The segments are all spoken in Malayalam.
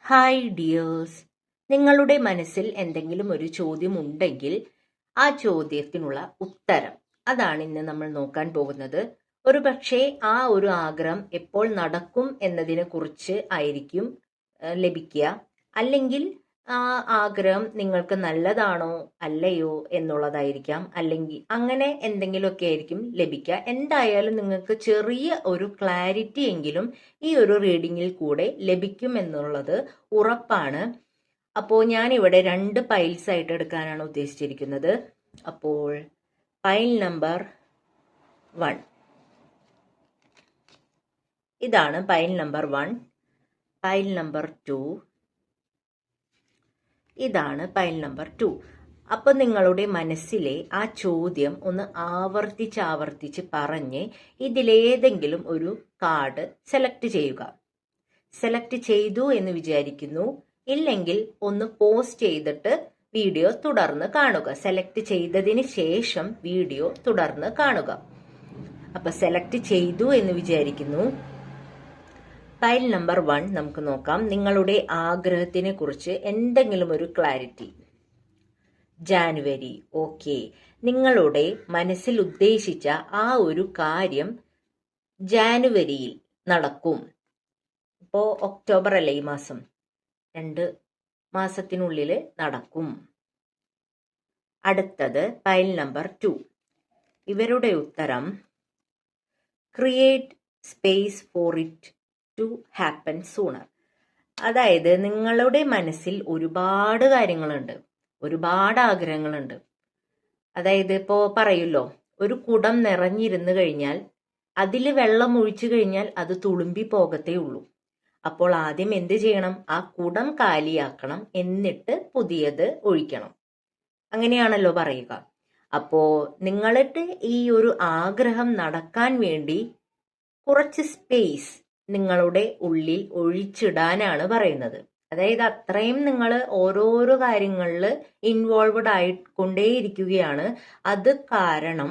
ഹായ് ഡിയേഴ്സ്, നിങ്ങളുടെ മനസ്സിൽ എന്തെങ്കിലും ഒരു ചോദ്യം ഉണ്ടെങ്കിൽ ആ ചോദ്യത്തിനുള്ള ഉത്തരം അതാണ് ഇന്ന് നമ്മൾ നോക്കാൻ പോകുന്നത്. ഒരു പക്ഷേ ആ ഒരു ആഗ്രഹം എപ്പോൾ നടക്കും എന്നതിനെ കുറിച്ച് ആയിരിക്കും ലഭിക്കുക, അല്ലെങ്കിൽ ആ ആഗ്രഹം നിങ്ങൾക്ക് നല്ലതാണോ അല്ലയോ എന്നുള്ളതായിരിക്കാം, അല്ലെങ്കിൽ അങ്ങനെ എന്തെങ്കിലുമൊക്കെ ആയിരിക്കും ലഭിക്കുക. എന്തായാലും നിങ്ങൾക്ക് ചെറിയ ഒരു ക്ലാരിറ്റി എങ്കിലും ഈ ഒരു റീഡിങ്ങിൽ കൂടെ ലഭിക്കും എന്നുള്ളത് ഉറപ്പാണ്. അപ്പോൾ ഞാനിവിടെ 2 പൈൽസ് ആയിട്ട് എടുക്കാനാണ് ഉദ്ദേശിച്ചിരിക്കുന്നത്. അപ്പോൾ പൈൽ നമ്പർ 1 ഇതാണ്. Pile number 1. പൈൽ നമ്പർ 2 ഇതാണ്. Pile number 2. അപ്പൊ നിങ്ങളുടെ മനസ്സിലെ ആ ചോദ്യം ഒന്ന് ആവർത്തിച്ച് പറഞ്ഞ് ഇതിലേതെങ്കിലും ഒരു കാർഡ് സെലക്ട് ചെയ്യുക. സെലക്ട് ചെയ്തു എന്ന് വിചാരിക്കുന്നു. ഇല്ലെങ്കിൽ ഒന്ന് പോസ്റ്റ് ചെയ്തിട്ട് വീഡിയോ തുടർന്ന് കാണുക. സെലക്ട് ചെയ്തതിന് ശേഷം വീഡിയോ തുടർന്ന് കാണുക. അപ്പൊ സെലക്ട് ചെയ്തു എന്ന് വിചാരിക്കുന്നു. പൈൽ നമ്പർ 1 നമുക്ക് നോക്കാം. നിങ്ങളുടെ ആഗ്രഹത്തിനെ കുറിച്ച് എന്തെങ്കിലും ഒരു ക്ലാരിറ്റി. ജാനുവരി, ഓക്കെ. നിങ്ങളുടെ മനസ്സിൽ ഉദ്ദേശിച്ച ആ ഒരു കാര്യം ജാനുവരിയിൽ നടക്കും. ഇപ്പോ ഒക്ടോബർ അല്ലേ ഈ മാസം, 2 മാസത്തിനുള്ളിൽ നടക്കും. അടുത്തത് പൈൽ നമ്പർ 2. ഇവരുടെ ഉത്തരം create space for it to happen sooner. അതായത് നിങ്ങളുടെ മനസ്സിൽ ഒരുപാട് കാര്യങ്ങളുണ്ട്, ഒരുപാട് ആഗ്രഹങ്ങളുണ്ട്. അതായത് ഇപ്പോ പറയുമല്ലോ, ഒരു കുടം നിറഞ്ഞിരുന്നു കഴിഞ്ഞാൽ അതിൽ വെള്ളം ഒഴിച്ചു കഴിഞ്ഞാൽ അത് തുളുമ്പി പോകത്തേ ഉള്ളൂ. അപ്പോൾ ആദ്യം എന്ത് ചെയ്യണം? ആ കുടം കാലിയാക്കണം, എന്നിട്ട് പുതിയത് ഒഴിക്കണം. അങ്ങനെയാണല്ലോ പറയുക. അപ്പോ നിങ്ങളുടെ ഈ ഒരു ആഗ്രഹം നടക്കാൻ വേണ്ടി കുറച്ച് സ്പേസ് നിങ്ങളുടെ ഉള്ളിൽ ഒഴിച്ചിടാനാണ് പറയുന്നത്. അതായത് അത്രയും നിങ്ങൾ ഓരോരോ കാര്യങ്ങളിൽ ഇൻവോൾവഡ് ആയിക്കൊണ്ടേയിരിക്കുകയാണ്. അത് കാരണം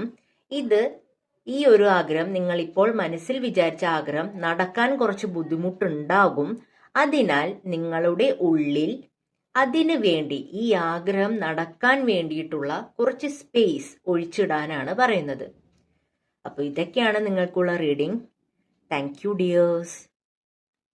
ഈ ഒരു ആഗ്രഹം, നിങ്ങൾ ഇപ്പോൾ മനസ്സിൽ വിചാരിച്ച ആഗ്രഹം നടക്കാൻ കുറച്ച് ബുദ്ധിമുട്ടുണ്ടാകും. അതിനാൽ നിങ്ങളുടെ ഉള്ളിൽ അതിനു വേണ്ടി, ഈ ആഗ്രഹം നടക്കാൻ വേണ്ടിയിട്ടുള്ള കുറച്ച് സ്പേസ് ഒഴിച്ചിടാനാണ് പറയുന്നത്. അപ്പോൾ ഇതൊക്കെയാണ് നിങ്ങൾക്കുള്ള റീഡിംഗ്. Thank you dears.